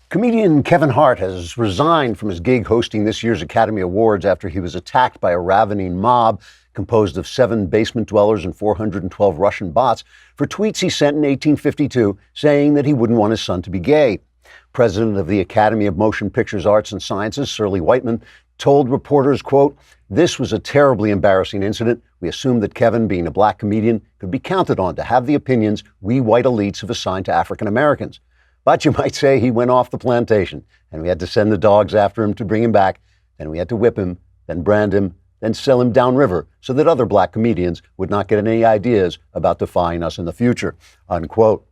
Comedian Kevin Hart has resigned from his gig hosting this year's Academy Awards after he was attacked by a ravening mob composed of 7 basement dwellers and 412 Russian bots for tweets he sent in 1852 saying that he wouldn't want his son to be gay. President of the Academy of Motion Pictures Arts and Sciences, Shirley Whiteman, told reporters, quote, "This was a terribly embarrassing incident. We assumed that Kevin, being a black comedian, could be counted on to have the opinions we white elites have assigned to African Americans. But you might say he went off the plantation, and we had to send the dogs after him to bring him back. Then we had to whip him, then brand him, then sell him downriver so that other black comedians would not get any ideas about defying us in the future," unquote.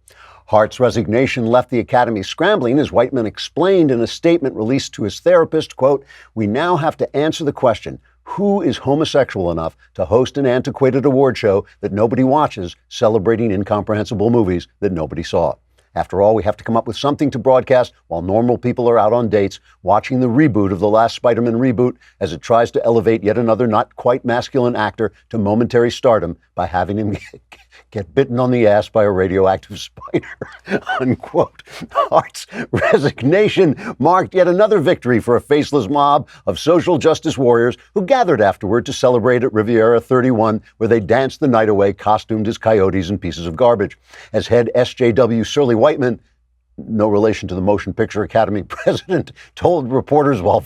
Hart's resignation left the Academy scrambling, as Whiteman explained in a statement released to his therapist, quote, "We now have to answer the question, who is homosexual enough to host an antiquated award show that nobody watches, celebrating incomprehensible movies that nobody saw? After all, we have to come up with something to broadcast while normal people are out on dates, watching the reboot of the last Spider-Man reboot as it tries to elevate yet another not quite masculine actor to momentary stardom by having him get bitten on the ass by a radioactive spider," unquote. Hart's resignation marked yet another victory for a faceless mob of social justice warriors who gathered afterward to celebrate at Riviera 31, where they danced the night away costumed as coyotes and pieces of garbage. As head SJW Shirley Whiteman, no relation to the Motion Picture Academy president, told reporters while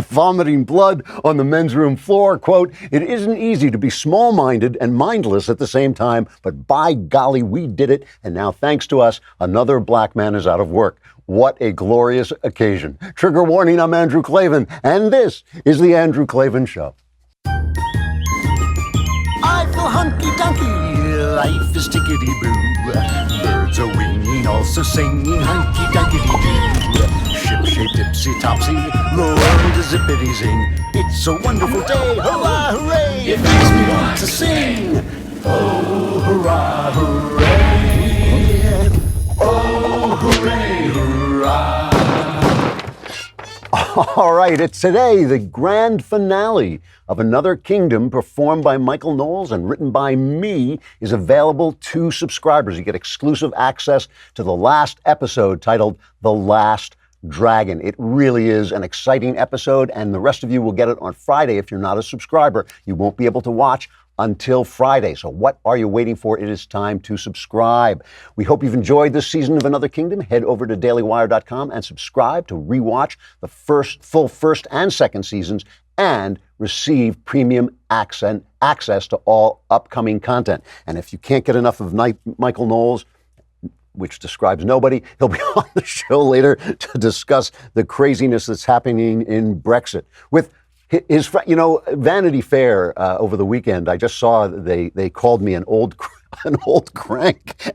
vomiting blood on the men's room floor, quote, "It isn't easy to be small-minded and mindless at the same time, but by golly, we did it, and now thanks to us, another black man is out of work. What a glorious occasion." Trigger warning, I'm Andrew Klavan, and this is The Andrew Klavan Show. I feel hunky-dunky, life is tickety-boo. Birds are winging, also singing hunky-dunky-doo. Ship-shape, tipsy-topsy, the world is zippity-zing. It's a wonderful day, hurrah, hooray! It makes me want to sing. Oh, hurrah, hooray! Oh, hooray, hurrah! All right, it's today the grand finale of Another Kingdom, performed by Michael Knowles and written by me, is available to subscribers. You get exclusive access to the last episode titled The Last Dragon. It really is an exciting episode, and the rest of you will get it on Friday. If you're not a subscriber, you won't be able to watch until Friday. So what are you waiting for? It is time to subscribe. We hope you've enjoyed this season of Another Kingdom. Head over to dailywire.com and subscribe to rewatch the full first and second seasons and receive premium access to all upcoming content. And if you can't get enough of Michael Knowles, which describes nobody, he'll be on the show later to discuss the craziness that's happening in Brexit. With his, Vanity Fair over the weekend, I just saw they called me an old crank.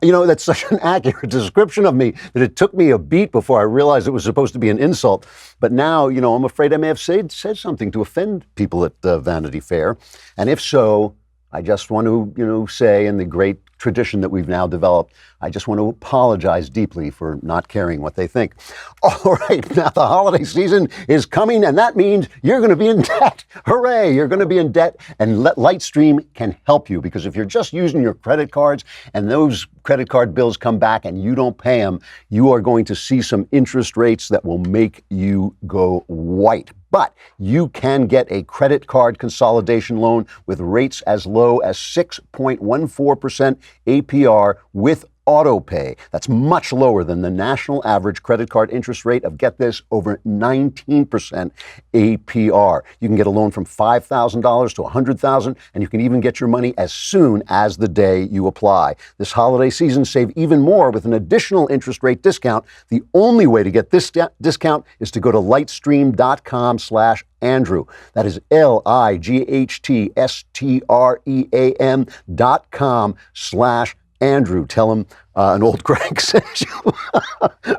That's such an accurate description of me that it took me a beat before I realized it was supposed to be an insult. But now, I'm afraid I may have said something to offend people at Vanity Fair. And if so, I just want to, say, in the great tradition that we've now developed, I just want to apologize deeply for not caring what they think. All right, now the holiday season is coming, and that means you're going to be in debt. Hooray, you're going to be in debt, and Lightstream can help you, because if you're just using your credit cards and those credit card bills come back and you don't pay them, you are going to see some interest rates that will make you go white. But you can get a credit card consolidation loan with rates as low as 6.14% APR with autopay. That's much lower than the national average credit card interest rate of, get this, over 19% APR. You can get a loan from $5,000 to $100,000, and you can even get your money as soon as the day you apply. This holiday season, save even more with an additional interest rate discount. The only way to get this discount is to go to lightstream.com/Andrew. That is lightstream.com/Andrew. Tell him an old crank sent you.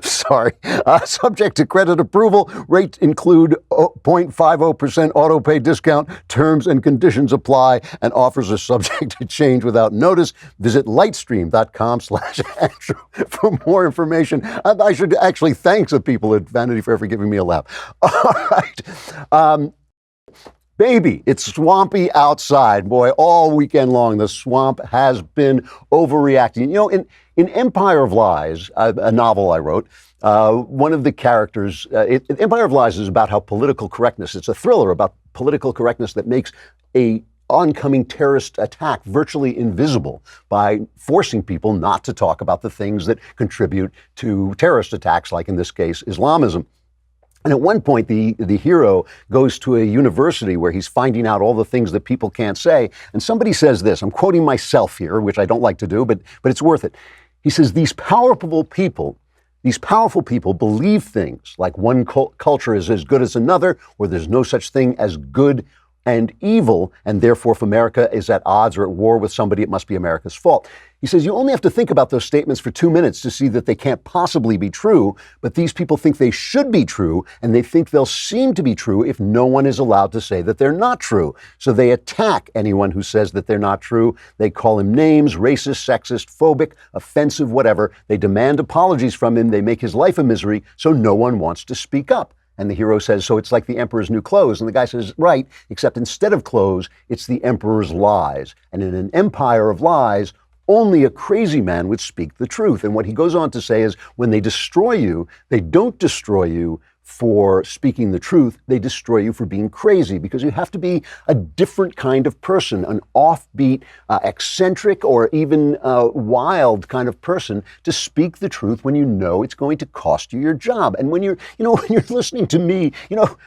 Sorry. Subject to credit approval. Rates include 0.50% auto pay discount. Terms and conditions apply, and offers are subject to change without notice. Visit lightstream.com/Andrew for more information. I should actually thank the people at Vanity Fair for giving me a laugh. All right. Baby, it's swampy outside. Boy, all weekend long, the swamp has been overreacting. In In Empire of Lies, a novel I wrote, one of the characters, Empire of Lies is about how political correctness, it's a thriller about political correctness that makes a oncoming terrorist attack virtually invisible by forcing people not to talk about the things that contribute to terrorist attacks, like in this case, Islamism. And at one point, the hero goes to a university where he's finding out all the things that people can't say. And somebody says this, I'm quoting myself here, which I don't like to do, but it's worth it. He says, these powerful people believe things like one culture is as good as another, or there's no such thing as good and evil, and therefore if America is at odds or at war with somebody, it must be America's fault. He says you only have to think about those statements for 2 minutes to see that they can't possibly be true, but these people think they should be true, and they think they'll seem to be true if no one is allowed to say that they're not true. So they attack anyone who says that they're not true. They call him names, racist, sexist, phobic, offensive, whatever. They demand apologies from him. They make his life a misery, so no one wants to speak up. And the hero says, so it's like the emperor's new clothes. And the guy says, right, except instead of clothes, it's the emperor's lies. And in an empire of lies, only a crazy man would speak the truth. And what he goes on to say is, when they destroy you, they don't destroy you for speaking the truth, they destroy you for being crazy, because you have to be a different kind of person, an offbeat, eccentric, or even wild kind of person to speak the truth when you know it's going to cost you your job. And when you're listening to me,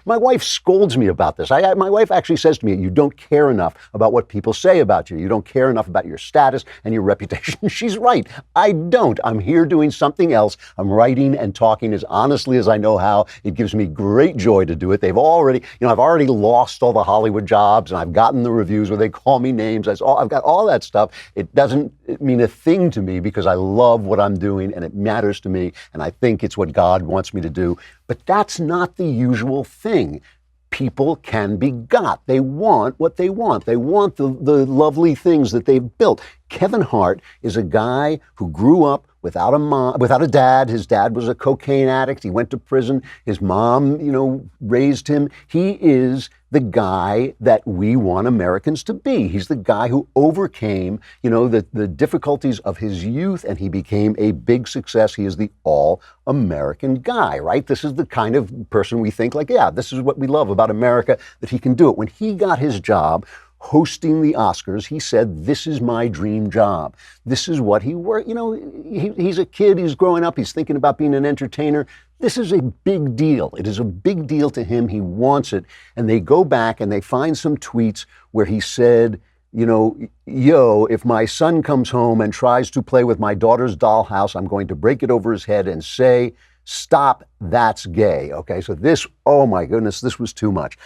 my wife scolds me about this. My wife actually says to me, you don't care enough about what people say about you. You don't care enough about your status and your reputation. She's right. I don't. I'm here doing something else. I'm writing and talking as honestly as I know how. It gives me great joy to do it. I've already lost all the Hollywood jobs, and I've gotten the reviews where they call me names. I've got all that stuff. It doesn't mean a thing to me because I love what I'm doing and it matters to me, and I think it's what God wants me to do. But that's not the usual thing. People can be got. They want what they want. They want the lovely things that they've built. Kevin Hart is a guy who grew up without a dad. His dad was a cocaine addict. He went to prison. His mom, raised him. He is the guy that we want Americans to be. He's the guy who overcame, the difficulties of his youth, and he became a big success. He is the all-American guy, right? This is the kind of person we think like, yeah, this is what we love about America, that he can do it. When he got his job hosting the Oscars, he said, this is my dream job. This is what he worked. He's a kid, he's growing up, he's thinking about being an entertainer. This is a big deal. It is a big deal to him. He wants it. And they go back and they find some tweets where he said, if my son comes home and tries to play with my daughter's dollhouse, I'm going to break it over his head and say, stop, that's gay. Okay, so this, oh my goodness, this was too much.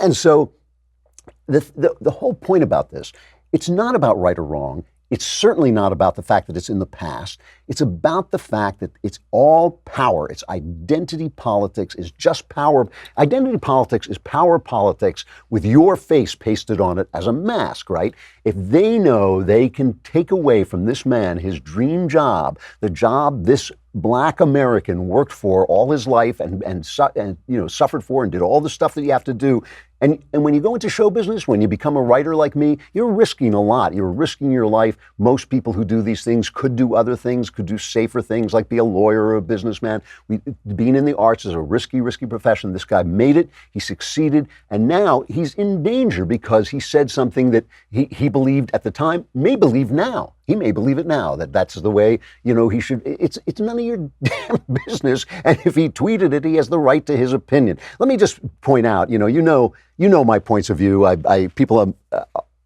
And so the whole point about this, it's not about right or wrong. It's certainly not about the fact that it's in the past. It's about the fact that it's all power. It's identity politics, is just power. Identity politics is power politics with your face pasted on it as a mask, right? If they know they can take away from this man his dream job, the job this Black American worked for all his life and suffered for and did all the stuff that you have to do. And when you go into show business, when you become a writer like me, you're risking a lot. You're risking your life. Most people who do these things could do other things, could do safer things like be a lawyer or a businessman. Being in the arts is a risky profession. This guy made it. He succeeded. And now he's in danger because he said something that he believed at the time, may believe now. He may believe it now, that's the way, he should. It's none of your damn business. And if he tweeted it, he has the right to his opinion. Let me just point out, you know my points of view. People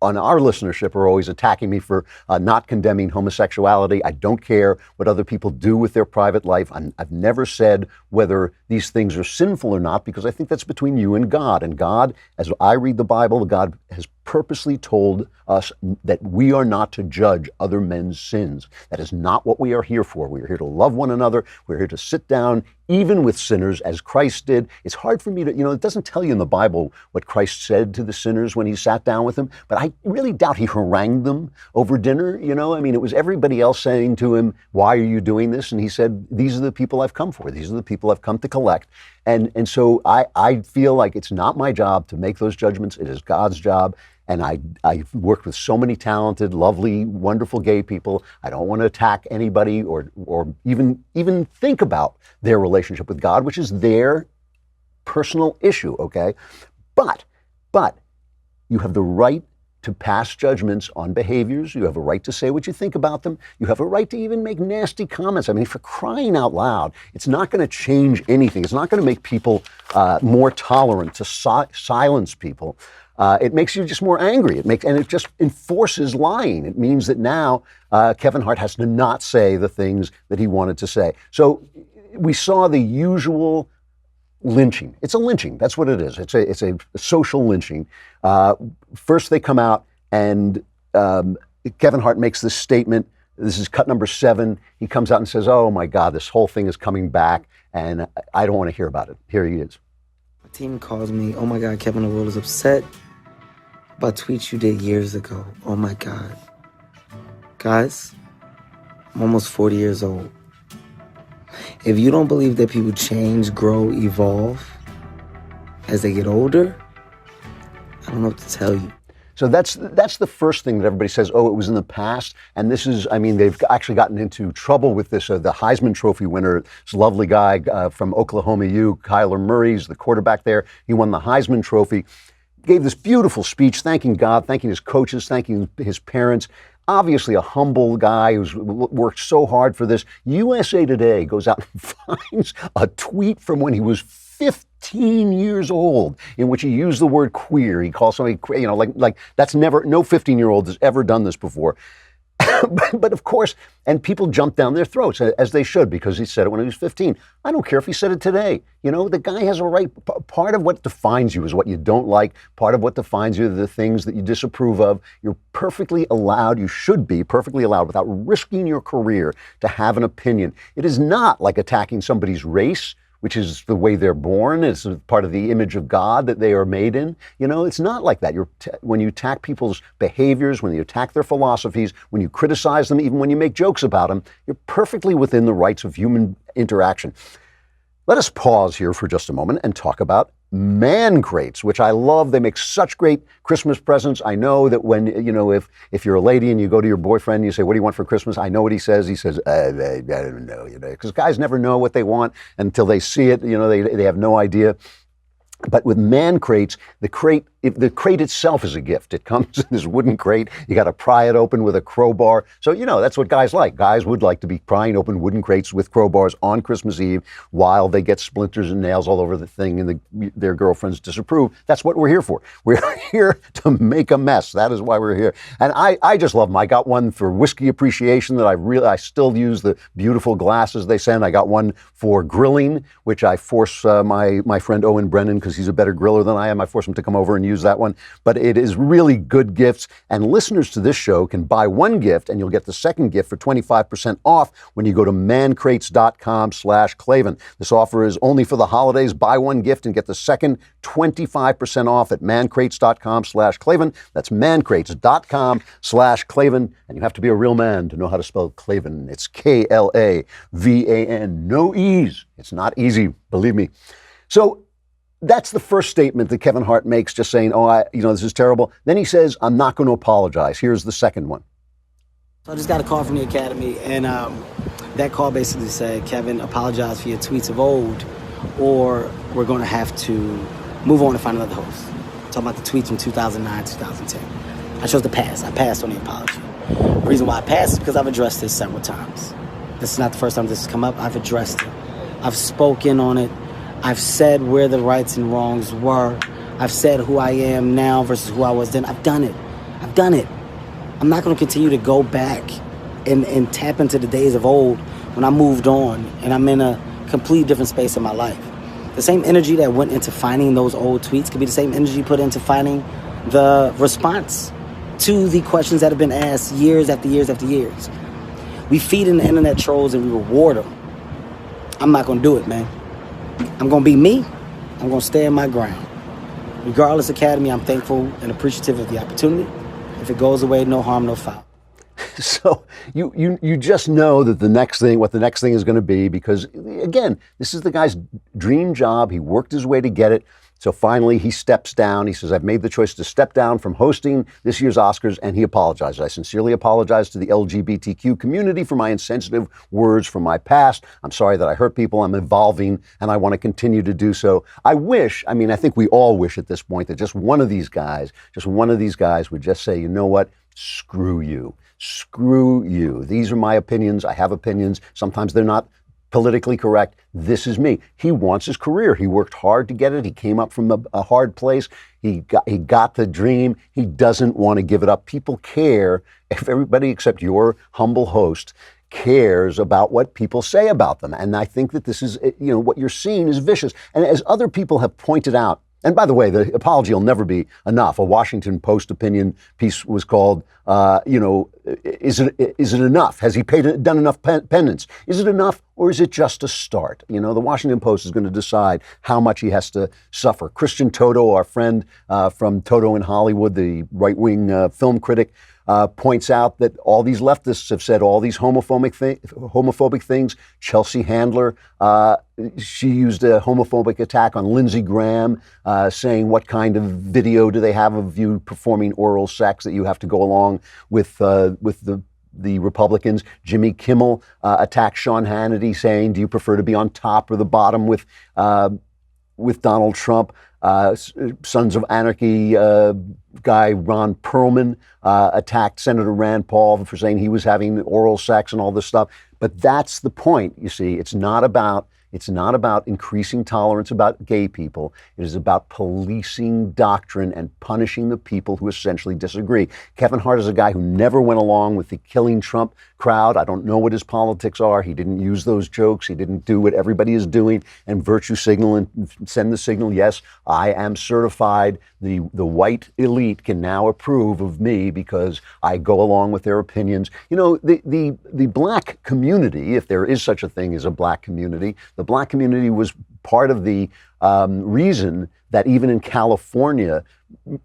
on our listenership are always attacking me for not condemning homosexuality. I don't care what other people do with their private life. I've never said whether these things are sinful or not, because I think that's between you and God. And God, as I read the Bible, God has purposely told us that we are not to judge other men's sins. That is not what we are here for. We are here to love one another. We're here to sit down, even with sinners, as Christ did. It's hard for me to, it doesn't tell you in the Bible what Christ said to the sinners when he sat down with them, but I really doubt he harangued them over dinner. It was everybody else saying to him, why are you doing this? And he said, these are the people I've come for. These are the people I've come to collect. And so I feel like it's not my job to make those judgments. It is God's job. and I've worked with so many talented, lovely, wonderful gay people. I don't want to attack anybody or even think about their relationship with God, which is their personal issue, okay? But you have the right to pass judgments on behaviors. You have a right to say what you think about them. You have a right to even make nasty comments. I mean, for crying out loud, it's not going to change anything. It's not going to make people more tolerant to silence people. It makes you just more angry. It just enforces lying. It means that now Kevin Hart has to not say the things that he wanted to say. So we saw the usual lynching. It's a lynching. That's what it is. It's a social lynching. First they come out and Kevin Hart makes this statement. This is cut number 7. He comes out and says, oh my God, this whole thing is coming back and I don't want to hear about it. Here he is. My team calls me, oh my God, Kevin, the world is upset about tweets you did years ago. Oh my God. Guys, I'm almost 40 years old. If you don't believe that people change, grow, evolve as they get older, I don't know what to tell you. So that's the first thing that everybody says, oh, it was in the past. And this is, I mean, they've actually gotten into trouble with this. The Heisman Trophy winner, this lovely guy from Oklahoma U, Kyler Murray's the quarterback there. He won the Heisman Trophy, gave this beautiful speech, thanking God, thanking his coaches, thanking his parents. Obviously a humble guy who's worked so hard for this. USA Today goes out and finds a tweet from when he was 15 years old in which he used the word queer. He calls somebody, like that's never, no 15-year-old has ever done this before. But of course, and people jump down their throats, as they should, because he said it when he was 15. I don't care if he said it today. The guy has a right. Part of what defines you is what you don't like. Part of what defines you are the things that you disapprove of. You're perfectly allowed, you should be perfectly allowed, without risking your career, to have an opinion. It is not like attacking somebody's race, which is the way they're born. It's part of the image of God that they are made in. It's not like that. When you attack people's behaviors, when you attack their philosophies, when you criticize them, even when you make jokes about them, you're perfectly within the rights of human interaction. Let us pause here for just a moment and talk about man crates, which I love. They make such great Christmas presents. I know that when, if you're a lady and you go to your boyfriend and you say, what do you want for Christmas? I know what he says. He says, I don't know, because guys never know what they want until they see it. They have no idea. But with man crates, the crate itself is a gift. It comes in this wooden crate. You got to pry it open with a crowbar. So, that's what guys like. Guys would like to be prying open wooden crates with crowbars on Christmas Eve while they get splinters and nails all over the thing and their girlfriends disapprove. That's what we're here for. We're here to make a mess. That is why we're here. And I just love them. I got one for whiskey appreciation that I still use the beautiful glasses they send. I got one for grilling, which I force my friend Owen Brennan, because he's a better griller than I am. I force him to come over and use that one. But it is really good gifts. And listeners to this show can buy one gift and you'll get the second gift for 25% off when you go to mancrates.com/Klavan. This offer is only for the holidays. Buy one gift and get the second 25% off at mancrates.com/Klavan. That's mancrates.com/Klavan. And you have to be a real man to know how to spell Klavan. It's Klavan. No E's. It's not easy, believe me. So that's the first statement that Kevin Hart makes, just saying, this is terrible. Then he says, I'm not going to apologize. Here's the second one. So I just got a call from the Academy, and that call basically said, Kevin, apologize for your tweets of old, or we're going to have to move on and find another host. Talking about the tweets from 2009, 2010. I chose to pass. I passed on the apology. The reason why I passed is because I've addressed this several times. This is not the first time this has come up. I've addressed it. I've spoken on it. I've said where the rights and wrongs were. I've said who I am now versus who I was then. I've done it. I'm not going to continue to go back and tap into the days of old when I moved on and I'm in a completely different space in my life. The same energy that went into finding those old tweets could be the same energy put into finding the response to the questions that have been asked years after years after years. We feed in the internet trolls and we reward them. I'm not going to do it, man. I'm going to be me. I'm going to stand my ground. Regardless, Academy, I'm thankful and appreciative of the opportunity. If it goes away, no harm, no foul. So you just know that what the next thing is going to be, because again, this is the guy's dream job. He worked his way to get it. So finally, he steps down. He says, I've made the choice to step down from hosting this year's Oscars, and he apologized. I sincerely apologize to the LGBTQ community for my insensitive words from my past. I'm sorry that I hurt people. I'm evolving, and I want to continue to do so. I think we all wish at this point that just one of these guys would just say, you know what, screw you. Screw you. These are my opinions. I have opinions. Sometimes they're not politically correct. This is me. He wants his career. He worked hard to get it. He came up from a hard place. He got the dream. He doesn't want to give it up. People care. If everybody except your humble host cares about what people say about them. And I think that this is, what you're seeing is vicious. And as other people have pointed out, and by the way, the apology will never be enough. A Washington Post opinion piece was called, is it enough? Has he done enough penance? Is it enough, or is it just a start? The Washington Post is going to decide how much he has to suffer. Christian Toto, our friend from Toto in Hollywood, the right-wing film critic, points out that all these leftists have said all these homophobic things. Chelsea Handler, she used a homophobic attack on Lindsey Graham, saying what kind of video do they have of you performing oral sex that you have to go along with the Republicans. Jimmy Kimmel attacked Sean Hannity, saying, do you prefer to be on top or the bottom with Donald Trump? Sons of Anarchy guy Ron Perlman attacked Senator Rand Paul for saying he was having oral sex and all this stuff. But that's the point, you see. It's not about increasing tolerance about gay people. It is about policing doctrine and punishing the people who essentially disagree. Kevin Hart is a guy who never went along with the killing Trump crowd. I don't know what his politics are. He didn't use those jokes. He didn't do what everybody is doing and virtue signal and send the signal, yes, I am certified. The white elite can now approve of me because I go along with their opinions. The black community, if there is such a thing as a black community, the black community was part of the reason that even in California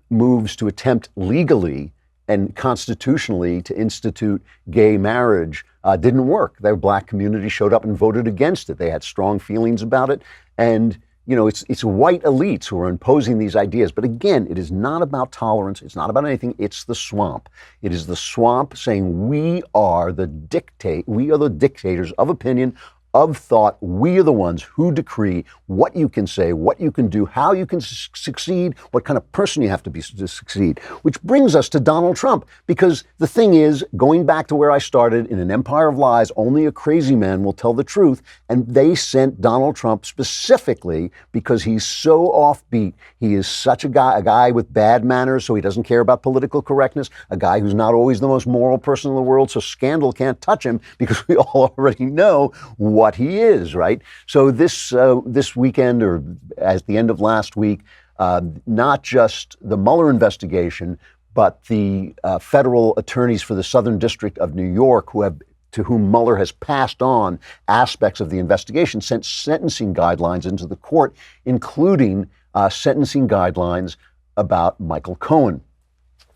moves to attempt legally and constitutionally to institute gay marriage didn't work. Their black community showed up and voted against it. They had strong feelings about it. And it's white elites who are imposing these ideas. But again, it is not about tolerance. It's not about anything. It's the swamp. It is the swamp saying we are the dictators of opinion, of thought. We are the ones who decree what you can say, what you can do, how you can succeed, what kind of person you have to be to succeed. Which brings us to Donald Trump, because the thing is, going back to where I started, in an empire of lies, only a crazy man will tell the truth. And they sent Donald Trump specifically because he's so offbeat. He is such a guy with bad manners, so he doesn't care about political correctness, a guy who's not always the most moral person in the world, so scandal can't touch him because we all already know what he is, right? So this weekend, or at the end of last week, not just the Mueller investigation, but the federal attorneys for the Southern District of New York, to whom Mueller has passed on aspects of the investigation, sent sentencing guidelines into the court, including sentencing guidelines about Michael Cohen.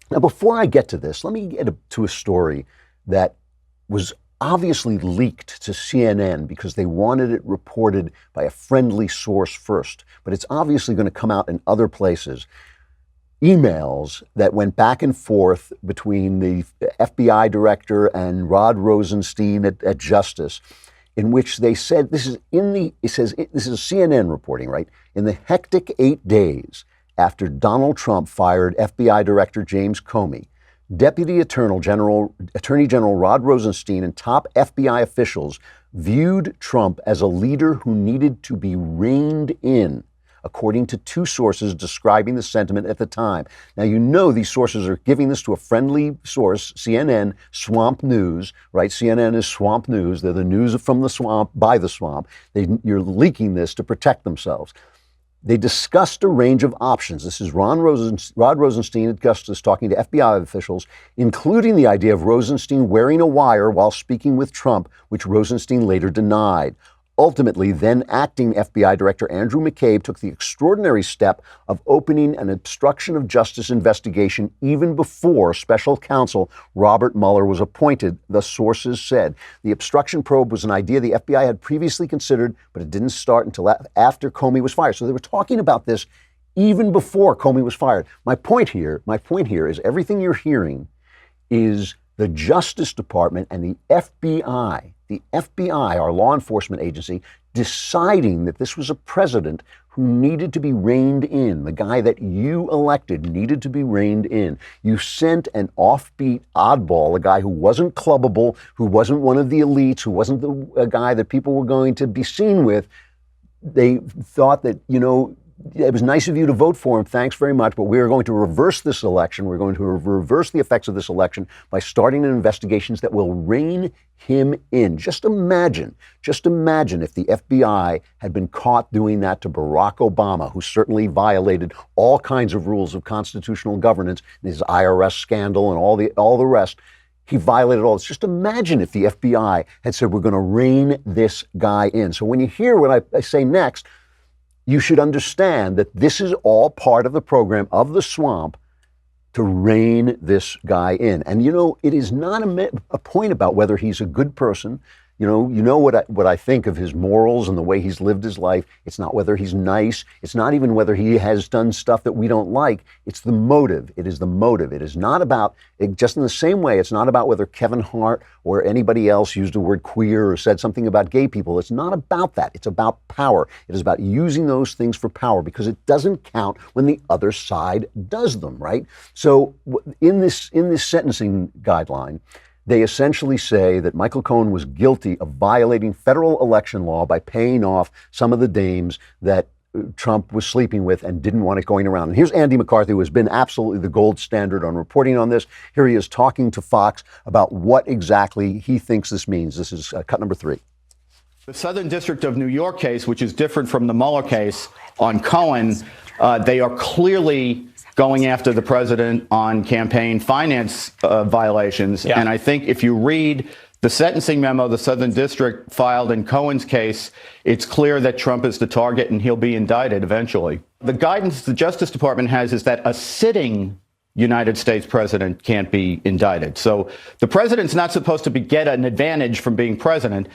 Now, before I get to this, let me get to a story that was obviously leaked to CNN because they wanted it reported by a friendly source first, but it's obviously going to come out in other places. Emails that went back and forth between the FBI director and Rod Rosenstein at Justice, in which they said, this is CNN reporting, right? In the hectic 8 days after Donald Trump fired FBI Director James Comey, Deputy Attorney General Rod Rosenstein and top FBI officials viewed Trump as a leader who needed to be reined in, according to two sources describing the sentiment at the time. Now, these sources are giving this to a friendly source, CNN, Swamp News, right? CNN is Swamp News. They're the news from the swamp, by the swamp. You're leaking this to protect themselves. They discussed a range of options. This is Rod Rosenstein at Justice talking to FBI officials, including the idea of Rosenstein wearing a wire while speaking with Trump, which Rosenstein later denied. Ultimately, then acting FBI Director Andrew McCabe took the extraordinary step of opening an obstruction of justice investigation even before special counsel Robert Mueller was appointed, the sources said. The obstruction probe was an idea the FBI had previously considered, but it didn't start until after Comey was fired. So they were talking about this even before Comey was fired. My point here is everything you're hearing is the Justice Department and the FBI, our law enforcement agency, deciding that this was a president who needed to be reined in. The guy that you elected needed to be reined in. You sent an offbeat oddball, a guy who wasn't clubbable, who wasn't one of the elites, who wasn't a guy that people were going to be seen with. They thought that, it was nice of you to vote for him, thanks very much, but we are going to reverse this election. We're going to reverse the effects of this election by starting investigations that will rein him in. Just imagine if the FBI had been caught doing that to Barack Obama, who certainly violated all kinds of rules of constitutional governance in his IRS scandal and all the rest. He violated all this. Just imagine if the FBI had said, we're going to rein this guy in. So when you hear what I say next, you should understand that this is all part of the program of the swamp to rein this guy in. And it is not a point about whether he's a good person. What I think of his morals and the way he's lived his life. It's not whether he's nice. It's not even whether he has done stuff that we don't like. It's the motive. It is the motive. It is not about, just in the same way, it's not about whether Kevin Hart or anybody else used the word queer or said something about gay people. It's not about that. It's about power. It is about using those things for power because it doesn't count when the other side does them, right? So in this sentencing guideline, they essentially say that Michael Cohen was guilty of violating federal election law by paying off some of the dames that Trump was sleeping with and didn't want it going around. And here's Andy McCarthy, who has been absolutely the gold standard on reporting on this. Here he is talking to Fox about what exactly he thinks this means. This is cut number 3. The Southern District of New York case, which is different from the Mueller case on Cohen, they are clearly going after the president on campaign finance violations. Yeah. And I think if you read the sentencing memo the Southern District filed in Cohen's case, it's clear that Trump is the target and he'll be indicted eventually. The guidance the Justice Department has is that a sitting United States president can't be indicted. So the president's not supposed to get an advantage from being president.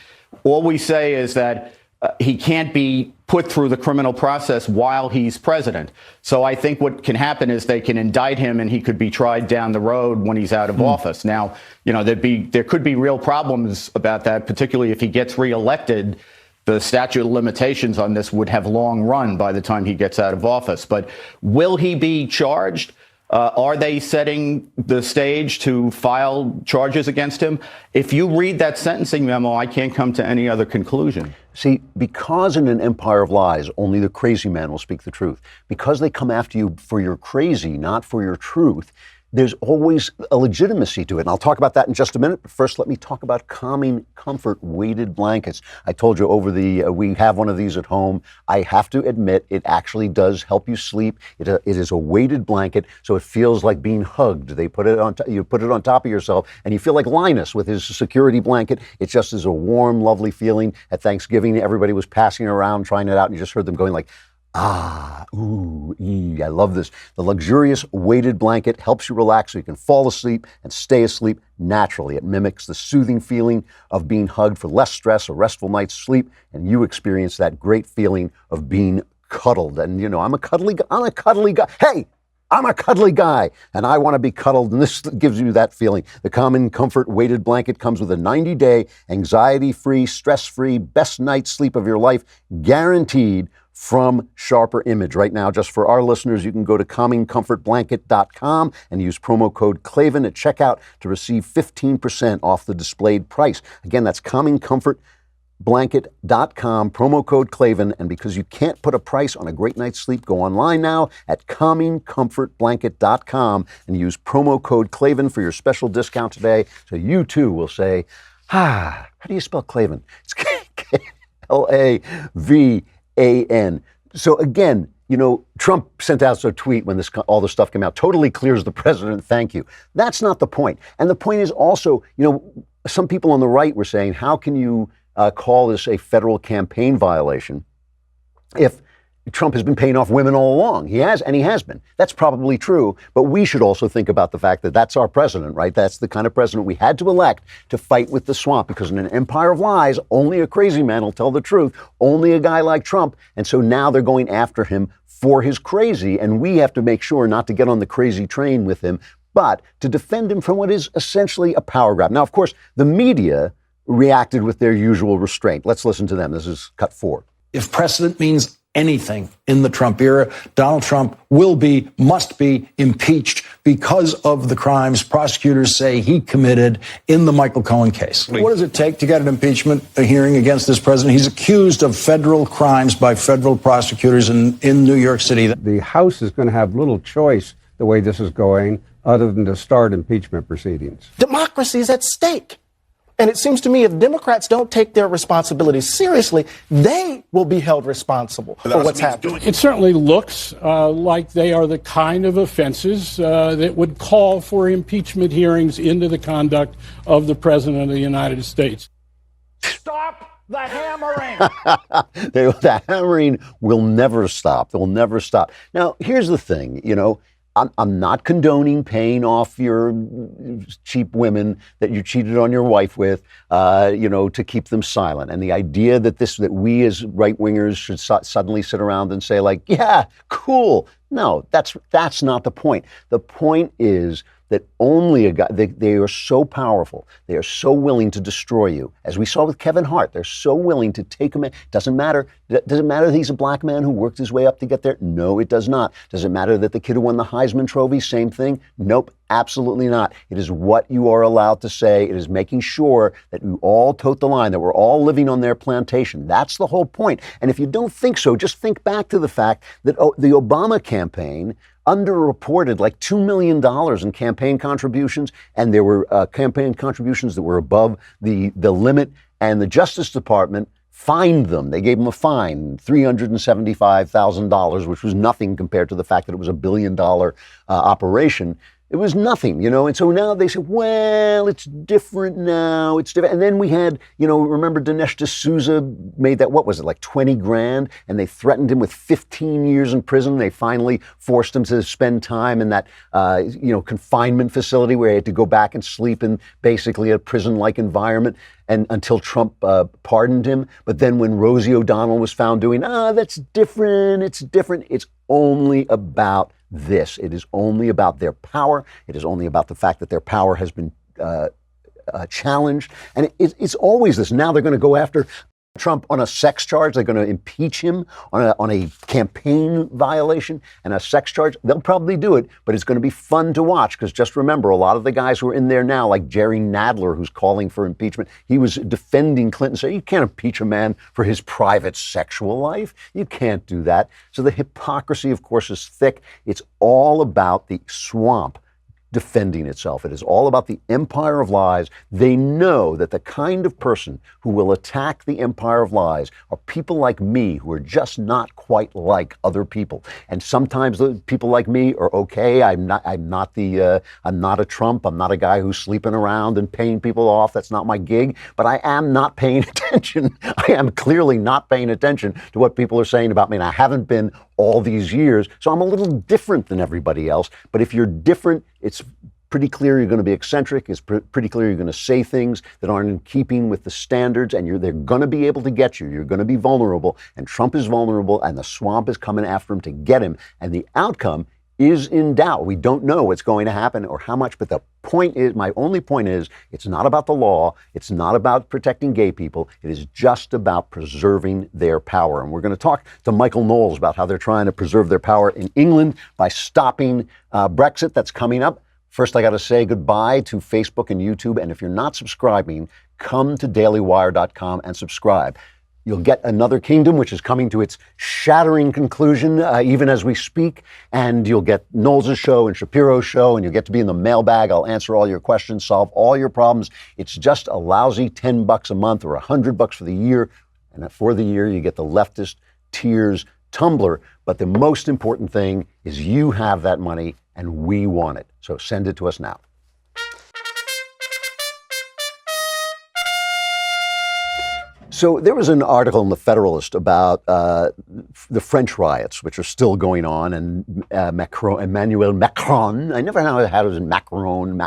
All we say is that he can't be put through the criminal process while he's president. So I think what can happen is they can indict him and he could be tried down the road when he's out of office. Now, there could be real problems about that, particularly if he gets reelected. The statute of limitations on this would have long run by the time he gets out of office. But will he be charged? Are they setting the stage to file charges against him? If you read that sentencing memo, I can't come to any other conclusion. See, because in an empire of lies, only the crazy man will speak the truth. Because they come after you for your crazy, not for your truth, there's always a legitimacy to it. And I'll talk about that in just a minute. But first, let me talk about Calming Comfort weighted blankets. I told you we have one of these at home. I have to admit, it actually does help you sleep. It is a weighted blanket, so it feels like being hugged. They put it on, you put it on top of yourself, and you feel like Linus with his security blanket. It just is a warm, lovely feeling. At Thanksgiving, everybody was passing around, trying it out, and you just heard them going like, ah, ooh, ee, I love this. The luxurious weighted blanket helps you relax so you can fall asleep and stay asleep naturally. It mimics the soothing feeling of being hugged for less stress, a restful night's sleep, and you experience that great feeling of being cuddled. And I'm a cuddly guy. Hey, I'm a cuddly guy, and I want to be cuddled, and this gives you that feeling. The Calming Comfort weighted blanket comes with a 90-day, anxiety-free, stress-free, best night's sleep of your life, guaranteed from Sharper Image. Right now, just for our listeners, you can go to calmingcomfortblanket.com and use promo code Klavan at checkout to receive 15% off the displayed price. Again, that's calmingcomfortblanket.com, promo code Klavan. And because you can't put a price on a great night's sleep, go online now at calmingcomfortblanket.com and use promo code Klavan for your special discount today. So you too will say, how do you spell Klavan? It's Klavan. So again, Trump sent out a tweet when all this stuff came out, totally clears the president, thank you. That's not the point. And the point is also, some people on the right were saying, how can you call this a federal campaign violation if Trump has been paying off women all along? He has been. That's probably true. But we should also think about the fact that that's our president, right? That's the kind of president we had to elect to fight with the swamp, because in an empire of lies, only a crazy man will tell the truth, only a guy like Trump. And so now they're going after him for his crazy, and we have to make sure not to get on the crazy train with him, but to defend him from what is essentially a power grab. Now, of course, the media reacted with their usual restraint. Let's listen to them. This is cut 4. If precedent means anything in the Trump era, Donald Trump must be impeached because of the crimes prosecutors say he committed in the Michael Cohen case. What does it take to get an impeachment hearing against this president? He's accused of federal crimes by federal prosecutors in New York City. The House is going to have little choice the way this is going other than to start impeachment proceedings. Democracy is at stake. And it seems to me if Democrats don't take their responsibilities seriously, they will be held responsible for what's happening. It certainly looks like they are the kind of offenses that would call for impeachment hearings into the conduct of the President of the United States. Stop the hammering! The hammering will never stop. They will never stop. Now, here's the thing, I'm not condoning paying off your cheap women that you cheated on your wife with, to keep them silent. And the idea that we as right-wingers should suddenly sit around and say, like, yeah, cool. No, that's not the point. The point is that only a guy, they are so powerful, they are so willing to destroy you. As we saw with Kevin Hart, they're so willing to take him in. Doesn't matter. Does it matter that he's a black man who worked his way up to get there? No, it does not. Does it matter that the kid who won the Heisman Trophy, same thing? Nope, absolutely not. It is what you are allowed to say. It is making sure that you all tote the line, that we're all living on their plantation. That's the whole point. And if you don't think so, just think back to the fact that the Obama campaign underreported like $2 million in campaign contributions, and there were campaign contributions that were above the limit, and the Justice Department fined them. They gave them a fine, $375,000, which was nothing compared to the fact that it was $1 billion operation. It was nothing, and so now they say, well, it's different now, it's different. And then we had, remember Dinesh D'Souza made that, what was it, like 20 grand? And they threatened him with 15 years in prison. They finally forced him to spend time in that, confinement facility where he had to go back and sleep in basically a prison-like environment, and until Trump pardoned him. But then when Rosie O'Donnell was found doing, that's different, it's different. It's only about this. It is only about their power. It is only about the fact that their power has been challenged. And it's always this. Now they're going to go after Trump on a sex charge. They're going to impeach him on a campaign violation and a sex charge. They'll probably do it, but it's going to be fun to watch, because just remember, a lot of the guys who are in there now, like Jerry Nadler, who's calling for impeachment, he was defending Clinton, saying you can't impeach a man for his private sexual life. You can't do that. So the hypocrisy, of course, is thick. It's all about the swamp defending itself. It is all about the empire of lies. They know that the kind of person who will attack the empire of lies are people like me, who are just not quite like other people. And sometimes the people like me are okay. I'm not a Trump. I'm not a guy who's sleeping around and paying people off. That's not my gig. But I am not paying attention. I am clearly not paying attention to what people are saying about me. And I haven't been all these years. So I'm a little different than everybody else. But if you're different, it's pretty clear you're going to be eccentric. It's pretty clear you're going to say things that aren't in keeping with the standards, and they're going to be able to get you. You're going to be vulnerable, and Trump is vulnerable, and the swamp is coming after him to get him. And the outcome is in doubt. We don't know what's going to happen or how much, but the point is, my only point is, it's not about the law. It's not about protecting gay people. It is just about preserving their power. And we're going to talk to Michael Knowles about how they're trying to preserve their power in England by stopping Brexit. That's coming up. First, I got to say goodbye to Facebook and YouTube. And if you're not subscribing, come to dailywire.com and subscribe. You'll get Another Kingdom, which is coming to its shattering conclusion even as we speak. And you'll get Knowles' show and Shapiro's show, and you'll get to be in the mailbag. I'll answer all your questions, solve all your problems. It's just a lousy $10 a month or $100 for the year. And for the year, you get the Leftist Tears tumbler. But the most important thing is you have that money and we want it. So send it to us now. So there was an article in The Federalist about the French riots, which are still going on, and Emmanuel Macron, I never know how it is Macron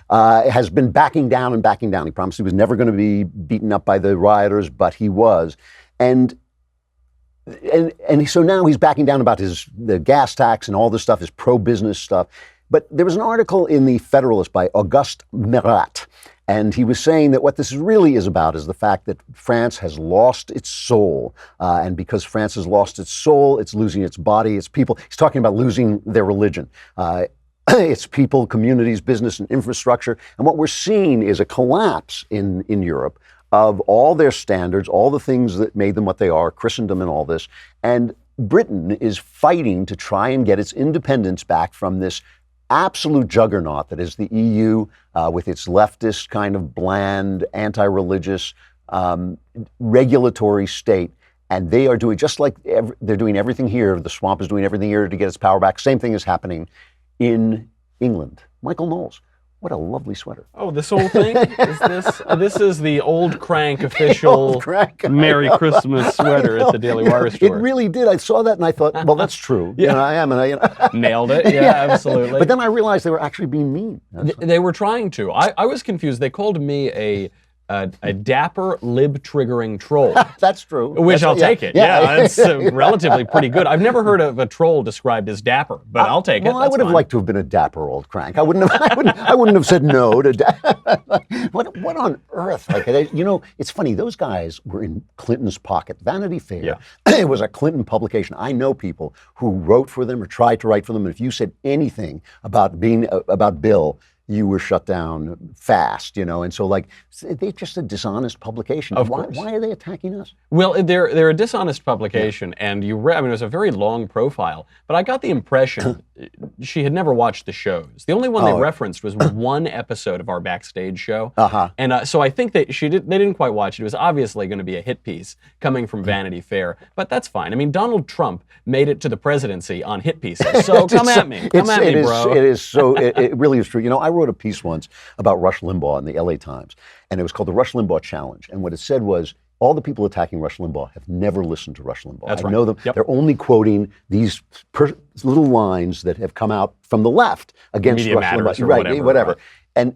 has been backing down and backing down. He promised he was never going to be beaten up by the rioters, but he was. And And so now he's backing down about the gas tax and all this stuff, his pro-business stuff. But there was an article in the Federalist by Auguste Merat, and he was saying that what this really is about is the fact that France has lost its soul. And because France has lost its soul, it's losing its body, its people. He's talking about losing their religion. Its people, communities, business, and infrastructure. And what we're seeing is a collapse in Europe of all their standards, all the things that made them what they are, Christendom and all this. And Britain is fighting to try and get its independence back from this absolute juggernaut that is the EU, with its leftist kind of bland, anti-religious, regulatory state. And they are doing just like they're doing everything here. The swamp is doing everything here to get its power back. Same thing is happening in England. Michael Knowles. What a lovely sweater. Oh, this whole thing? Is this? This is the Old Crank official Old Crank. Merry Christmas sweater at the Daily Wire store. It really did. I saw that and I thought, well, that's true. Yeah. I am. And Nailed it. Yeah, absolutely. But then I realized they were actually being mean. They were trying to. I was confused. They called me a dapper lib-triggering troll. That's true. Which I'll take it. Yeah, it's relatively pretty good. I've never heard of a troll described as dapper, but I'll take it. Well, I would have liked to have been a dapper old crank. I wouldn't have said no to what on earth? Like, it's funny. Those guys were in Clinton's pocket. Vanity Fair. Yeah. It was a Clinton publication. I know people who wrote for them or tried to write for them. And if you said anything about Bill, you were shut down fast, and so they're just a dishonest publication. Of course. Why are they attacking us? Well, they're a dishonest publication, and it was a very long profile, but I got the impression she had never watched the shows. The only one they referenced was one episode of our backstage show, and so I think they didn't quite watch it. It was obviously going to be a hit piece coming from Vanity Fair, but that's fine. I mean, Donald Trump made it to the presidency on hit pieces, so come at me, bro. It is so. It really is true. I wrote a piece once about Rush Limbaugh in the LA Times, and it was called the Rush Limbaugh Challenge. And what it said was, all the people attacking Rush Limbaugh have never listened to Rush Limbaugh. That's I know them. Yep. They're only quoting these little lines that have come out from the left against Media Rush Matters Limbaugh. or whatever. Right.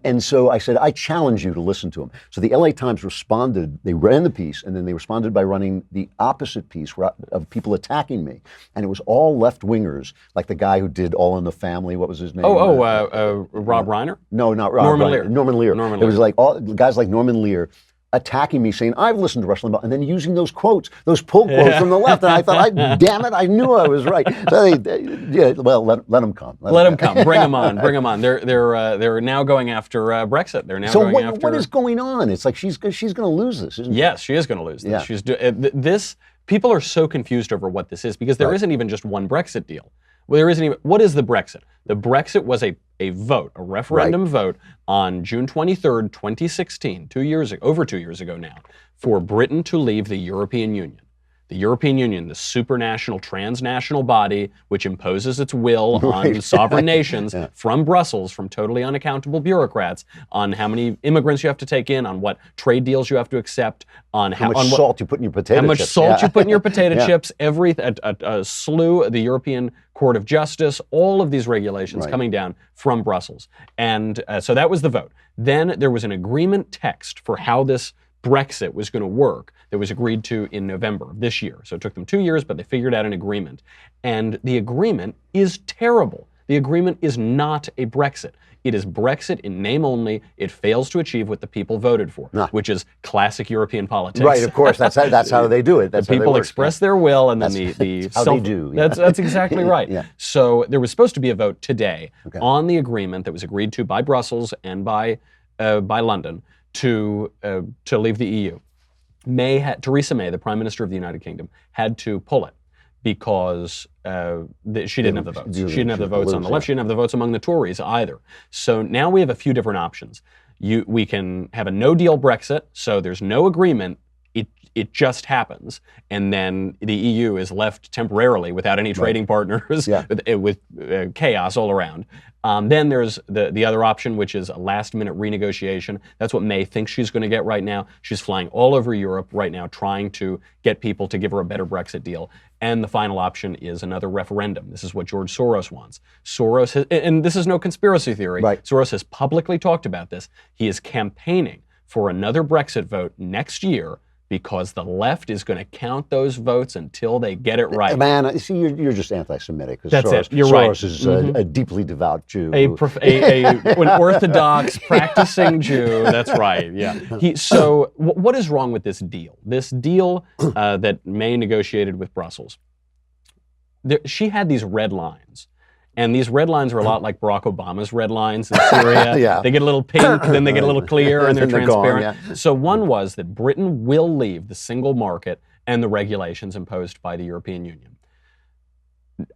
And so I said, I challenge you to listen to him. So the LA Times responded, they ran the piece, and then they responded by running the opposite piece of people attacking me. And it was all left-wingers, like the guy who did All in the Family. What was his name? Rob Reiner? No, not Rob Norman Reiner. Lear. Norman Lear. Norman It was Lear. like all guys like Norman Lear attacking me, saying, I've listened to Rush Limbaugh, and then using those quotes, those pull quotes from the left. And I thought, damn it, I knew I was right. So let them come. Let them come. Bring them on. Bring them on. They're now going after Brexit. They're now going after. So what is going on? It's like she's going to lose this, isn't she? Yes, she is going to lose this. Yeah. People are so confused over what this is because there isn't even just one Brexit deal. Well, there isn't even. What is the Brexit? The Brexit was a vote, a referendum vote on June 23rd, 2016, over 2 years ago now, for Britain to leave the European Union. The European Union, the supranational, transnational body which imposes its will on sovereign nations from Brussels, from totally unaccountable bureaucrats, on how many immigrants you have to take in, on what trade deals you have to accept, on how much salt you put in your potato chips. How much salt you put in your potato chips, a slew, the European Court of Justice, all of these regulations coming down from Brussels. And so that was the vote. Then there was an agreement text for how this Brexit was going to work that was agreed to in November of this year. So it took them 2 years, but they figured out an agreement. And the agreement is terrible. The agreement is not a Brexit. It is Brexit in name only. It fails to achieve what the people voted for, which is classic European politics. Right, of course. That's how they do it. That's the people express their will, and then that's how they do. Yeah. That's exactly right. Yeah. So there was supposed to be a vote today on the agreement that was agreed to by Brussels and by London to leave the EU. Theresa May, the Prime Minister of the United Kingdom, had to pull it because she didn't have the votes. She didn't have the votes on the left. She didn't have the votes among the Tories either. So now we have a few different options. We can have a no-deal Brexit, so there's no agreement. It just happens, and then the EU is left temporarily without any trading partners, with chaos all around. Then there's the other option, which is a last-minute renegotiation. That's what May thinks she's going to get right now. She's flying all over Europe right now, trying to get people to give her a better Brexit deal. And the final option is another referendum. This is what George Soros wants. And this is no conspiracy theory. Soros has publicly talked about this. He is campaigning for another Brexit vote next year, because the left is going to count those votes until they get it right. Man, see, you're just anti-Semitic. That's Soros, it. You're Soros right. is a deeply devout Jew. An Orthodox practicing Jew. That's right. Yeah. So what is wrong with this deal? This deal that May negotiated with Brussels. She had these red lines. And these red lines are a lot like Barack Obama's red lines in Syria. Yeah. They get a little pink, then they get a little clear, and they're Then they're gone, transparent. yeah. So one was that Britain will leave the single market and the regulations imposed by the European Union.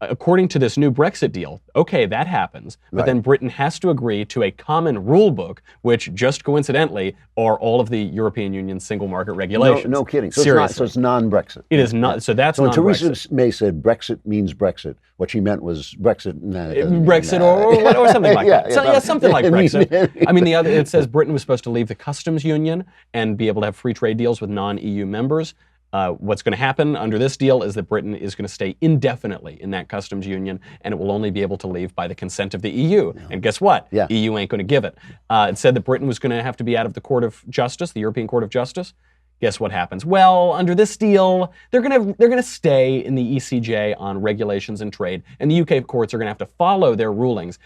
According to this new Brexit deal, okay, that happens, but then Britain has to agree to a common rule book, which just coincidentally are all of the European Union's single market regulations. No kidding. So Seriously. it's non-Brexit. It is not. So that's So when non-Brexit. Theresa May said Brexit means Brexit, what she meant was Brexit. Nah, it doesn't mean Brexit that. or something like that. Yeah, Something like it means- Brexit. I mean, it says Britain was supposed to leave the customs union and be able to have free trade deals with non-EU members. What's going to happen under this deal is that Britain is going to stay indefinitely in that customs union, and it will only be able to leave by the consent of the EU. Yeah. And guess what? Yeah. EU ain't going to give it. It said that Britain was going to have to be out of the Court of Justice, the European Court of Justice. Guess what happens? Well, under this deal, they're going to stay in the ECJ on regulations and trade, and the UK courts are going to have to follow their rulings.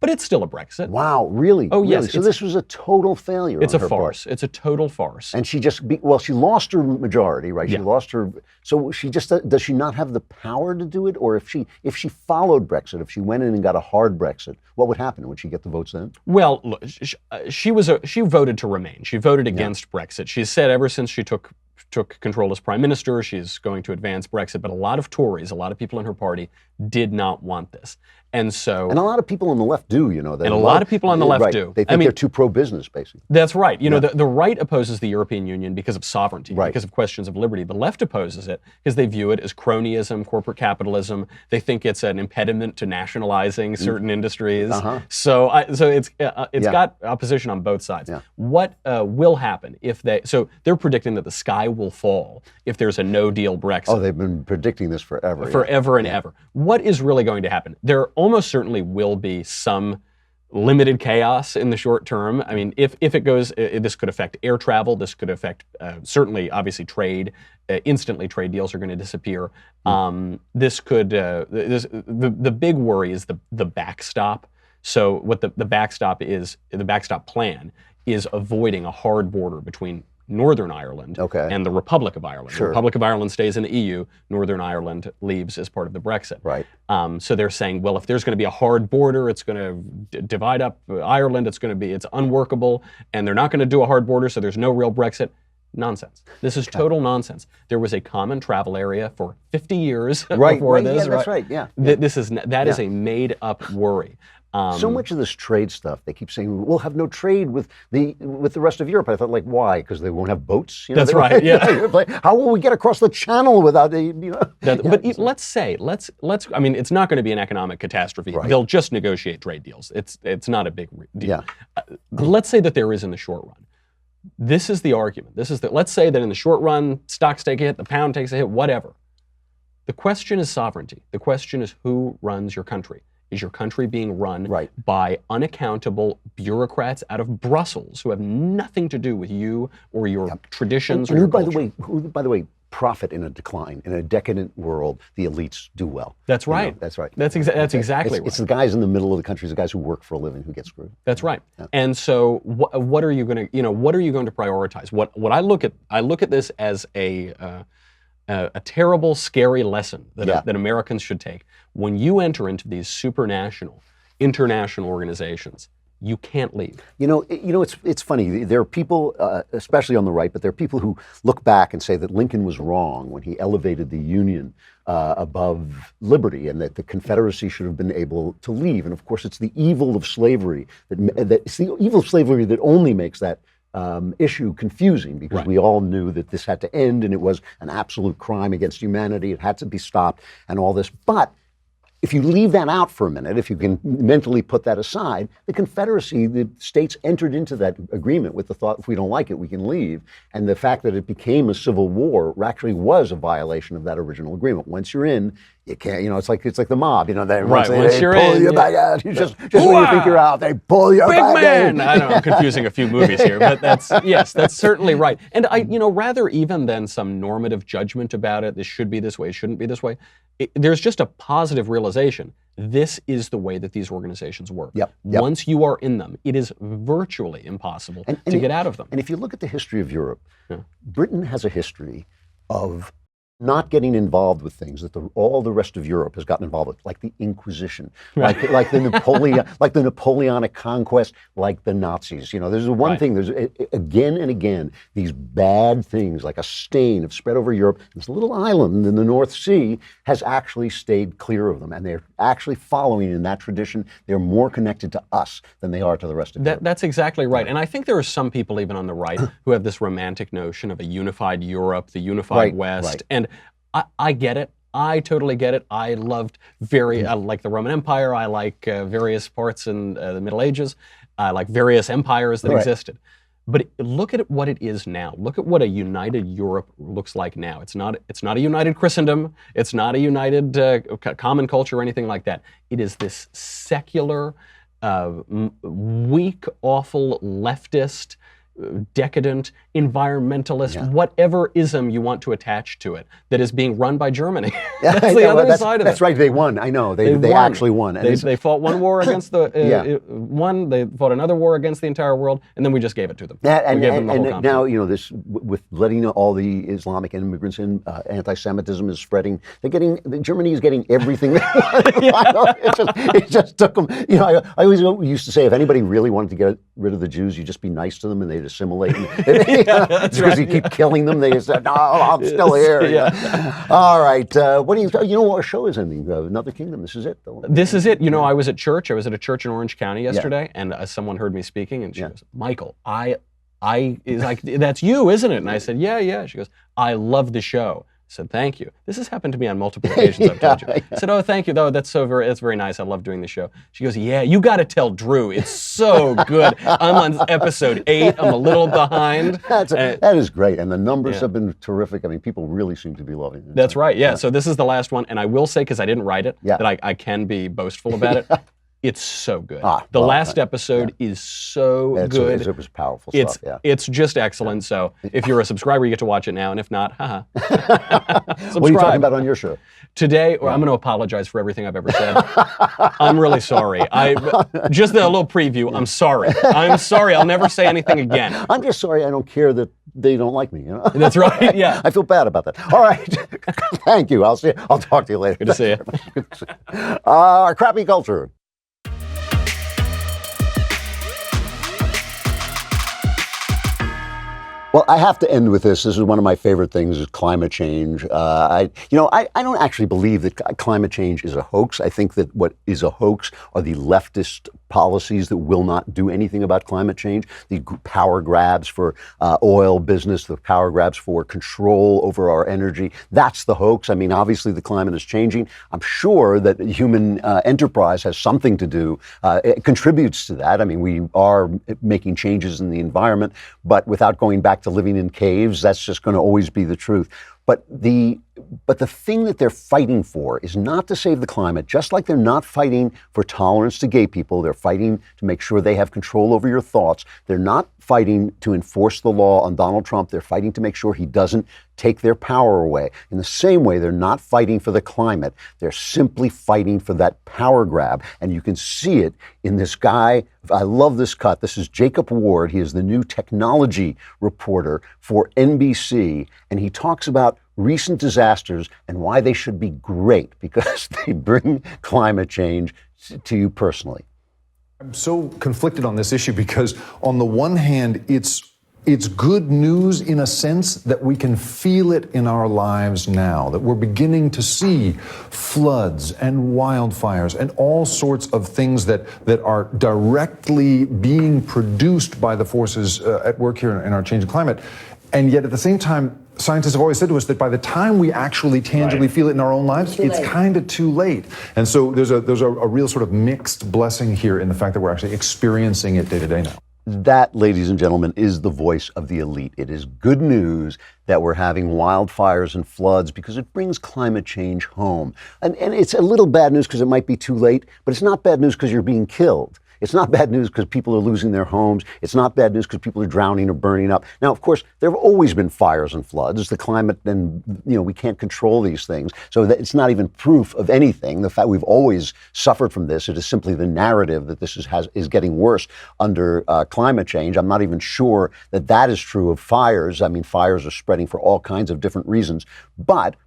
But it's still a Brexit. Wow, really? Oh, yes. Really? So this was a total failure. It's on a her farce. part. It's a total farce. And she just, she lost her majority, right? She Yeah. lost her. So she just, does she not have the power to do it? Or if she followed Brexit, if she went in and got a hard Brexit, what would happen? Would she get the votes then? Well, look, she voted to remain. She voted against Brexit. She said ever since she took control as prime minister, she's going to advance Brexit. But a lot of Tories, a lot of people in her party, did not want this. And so, And a lot of people on the left do, you know. And a lot of people on the left do. They think they're too pro-business, basically. That's right. You know, the right opposes the European Union because of sovereignty, Right. because of questions of liberty. The left opposes it because they view it as cronyism, corporate capitalism. They think it's an impediment to nationalizing certain industries. So it's got opposition on both sides. Yeah. What will happen if so they're predicting that the sky will fall if there's a no-deal Brexit. Oh, they've been predicting this forever. Forever and ever. What is really going to happen? There almost certainly will be some limited chaos in the short term. I mean, if it goes, this could affect air travel. This could affect certainly, obviously, trade. Instantly, trade deals are going to disappear. This could. The big worry is the backstop. So what the backstop is, the backstop plan is avoiding a hard border between Northern Ireland and the Republic of Ireland. Sure. The Republic of Ireland stays in the EU. Northern Ireland leaves as part of the Brexit. Right. So they're saying, well, if there's going to be a hard border, it's going to divide up Ireland. It's unworkable, and they're not going to do a hard border, so there's no real Brexit. Nonsense. This is total nonsense. There was a common travel area for 50 years before this. Yeah, that's right. Yeah. That is a made-up worry. So much of this trade stuff, they keep saying we'll have no trade with the rest of Europe. I thought, like, why? Because they won't have boats. You know? That's right. Yeah. Like, how will we get across the channel without a, you know? But let's. I mean, it's not going to be an economic catastrophe. Right. They'll just negotiate trade deals. It's not a big deal. Yeah. Let's say that there is in the short run. This is the argument. Let's say that in the short run, stocks take a hit, the pound takes a hit, whatever. The question is sovereignty. The question is who runs your country. Is your country being run by unaccountable bureaucrats out of Brussels who have nothing to do with you or your traditions or your culture? Who, by the way, profit in a decline, in a decadent world, the elites do well. That's right. You know, that's right. That's exactly right. It's the guys in the middle of the country, the guys who work for a living who get screwed. That's right. Yeah. And so, what are you going to prioritize? What I look at this as a terrible, scary lesson that Americans should take. When you enter into these supranational, international organizations, you can't leave. You know, it's funny. There are people, especially on the right, but there are people who look back and say that Lincoln was wrong when he elevated the Union above liberty, and that the Confederacy should have been able to leave. And of course, it's the evil of slavery that only makes that issue confusing, because we all knew that this had to end, and it was an absolute crime against humanity. It had to be stopped, and all this, but if you leave that out for a minute, if you can mentally put that aside, the Confederacy, the states entered into that agreement with the thought, if we don't like it, we can leave. And the fact that it became a civil war actually was a violation of that original agreement. Once you're in, you can't, it's like the mob, Right, once you're pull in, you back out. Just when you think you're out, they pull you Big back in. man! I know I'm confusing a few movies here, but that's certainly right. And rather even than some normative judgment about it, this should be this way, shouldn't be this way, there's just a positive realization. This is the way that these organizations work. Yep. Once you are in them, it is virtually impossible to get out of them. And if you look at the history of Europe, Britain has a history of not getting involved with things that all the rest of Europe has gotten involved with, like the Inquisition, like the Napoleonic conquest, like the Nazis. There's one thing. There's again and again these bad things, like a stain, have spread over Europe. This little island in the North Sea has actually stayed clear of them, and they're actually following in that tradition. They're more connected to us than they are to the rest of Europe. That's exactly right. And I think there are some people even on the right who have this romantic notion of a unified Europe, the unified West, and I get it. I totally get it. I loved I like the Roman Empire. I like various parts in the Middle Ages. I like various empires that existed. But look at what it is now. Look at what a united Europe looks like now. It's not a united Christendom. It's not a united common culture or anything like that. It is this secular, weak, awful, leftist, decadent, environmentalist, whatever ism you want to attach to it, that is being run by Germany. That's the other side of it. That's right. They won. I know. They actually won. And they fought one war against the they fought another war against the entire world, and then we just gave it to them. And now this with letting all the Islamic immigrants in, anti-Semitism is spreading. Germany is getting everything they want. It just took them. I always used to say, if anybody really wanted to get rid of the Jews, you just be nice to them and they'd assimilate. Because you keep killing them, they just said, "No, I'm still here." All right. What do you know? What our show is ending? Another Kingdom. This is it. This is it. I was at church. I was at a church in Orange County yesterday, and someone heard me speaking, and she goes, "Michael, I is like, that's you, isn't it?" And I said, "Yeah." She goes, "I love the show." I said, "Thank you." This has happened to me on multiple occasions, I've told you. I said, "Oh, thank you, though. That's very nice. I love doing the show." She goes, "Yeah, you got to tell Drew. It's so good. I'm on episode 8. I'm a little behind." That is great. And the numbers have been terrific. I mean, people really seem to be loving it. That's right. Yeah. So this is the last one. And I will say, because I didn't write it, that I can be boastful about it. It's so good. The last episode is so good. It was powerful stuff. It's just excellent. So if you're a subscriber, you get to watch it now. And if not, haha. What are you talking about on your show? Today, I'm going to apologize for everything I've ever said. I'm really sorry. Just a little preview. I'm sorry. I'm sorry. I'll never say anything again. I'm just sorry I don't care that they don't like me. That's right. Yeah. I feel bad about that. All right. Thank you. I'll talk to you later. Good to see you. Our crappy culture. Well, I have to end with this. This is one of my favorite things, is climate change. I don't actually believe that climate change is a hoax. I think that what is a hoax are the leftist policies that will not do anything about climate change, the power grabs for oil business, the power grabs for control over our energy. That's the hoax. I mean, obviously the climate is changing. I'm sure that human enterprise has something to do, it contributes to that. I mean, we are making changes in the environment, but without going back to living in caves, that's just going to always be the truth. But the thing that they're fighting for is not to save the climate, just like they're not fighting for tolerance to gay people. They're fighting to make sure they have control over your thoughts. They're not fighting to enforce the law on Donald Trump. They're fighting to make sure he doesn't take their power away. In the same way, they're not fighting for the climate. They're simply fighting for that power grab. And you can see it in this guy. I love this cut. This is Jacob Ward. He is the new technology reporter for NBC. And he talks about recent disasters and why they should be great, because they bring climate change to you personally. I'm so conflicted on this issue because on the one hand, it's good news in a sense that we can feel it in our lives now, that we're beginning to see floods and wildfires and all sorts of things that are directly being produced by the forces at work here in our changing climate. And yet at the same time, scientists have always said to us that by the time we actually tangibly feel it in our own lives, it's kind of too late. And so there's a real sort of mixed blessing here in the fact that we're actually experiencing it day to day now. That, ladies and gentlemen, is the voice of the elite. It is good news that we're having wildfires and floods because it brings climate change home. And it's a little bad news because it might be too late, but it's not bad news because you're being killed. It's not bad news because people are losing their homes. It's not bad news because people are drowning or burning up. Now, of course, there have always been fires and floods. It's the climate, and we can't control these things. So it's not even proof of anything. The fact we've always suffered from this, it is simply the narrative that this is getting worse under climate change. I'm not even sure that is true of fires. I mean, fires are spreading for all kinds of different reasons. But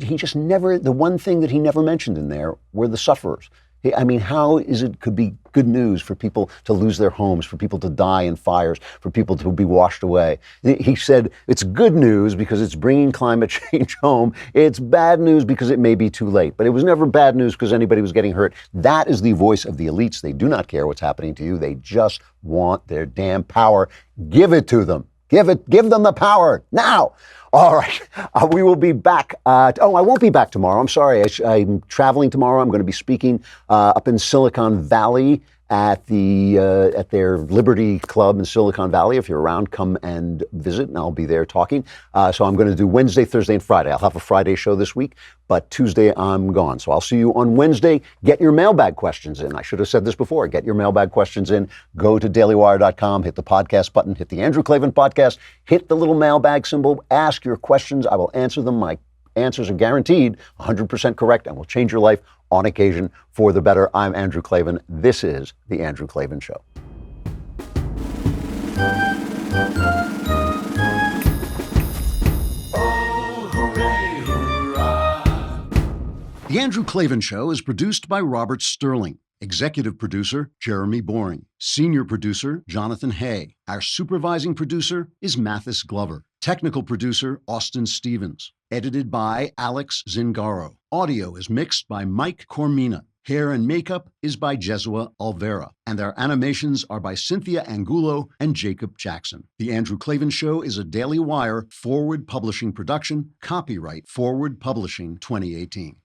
he just never, the one thing that he never mentioned in there were the sufferers. I mean, how could be good news for people to lose their homes, for people to die in fires, for people to be washed away? He said it's good news because it's bringing climate change home. It's bad news because it may be too late. But it was never bad news because anybody was getting hurt. That is the voice of the elites. They do not care what's happening to you. They just want their damn power. Give it to them. Give them the power now. All right, we will be back. I won't be back tomorrow. I'm sorry. I'm traveling tomorrow. I'm going to be speaking up in Silicon Valley at their Liberty Club in Silicon Valley. If you're around, come and visit, and I'll be there talking. So I'm going to do Wednesday, Thursday, and Friday. I'll have a Friday show this week, but Tuesday I'm gone. So I'll see you on Wednesday. Get your mailbag questions in. I should have said this before. Get your mailbag questions in. Go to dailywire.com, hit the podcast button, hit the Andrew Klavan podcast, hit the little mailbag symbol, ask your questions. I will answer them. My answers are guaranteed 100% correct and will change your life on occasion for the better. I'm Andrew Klavan. This is The Andrew Klavan Show. The Andrew Klavan Show is produced by Robert Sterling. Executive producer, Jeremy Boring. Senior producer, Jonathan Hay. Our supervising producer is Mathis Glover. Technical producer, Austin Stevens. Edited by Alex Zingaro. Audio is mixed by Mike Cormina. Hair and makeup is by Jesua Alvera. And our animations are by Cynthia Angulo and Jacob Jackson. The Andrew Klavan Show is a Daily Wire Forward Publishing production. Copyright Forward Publishing 2018.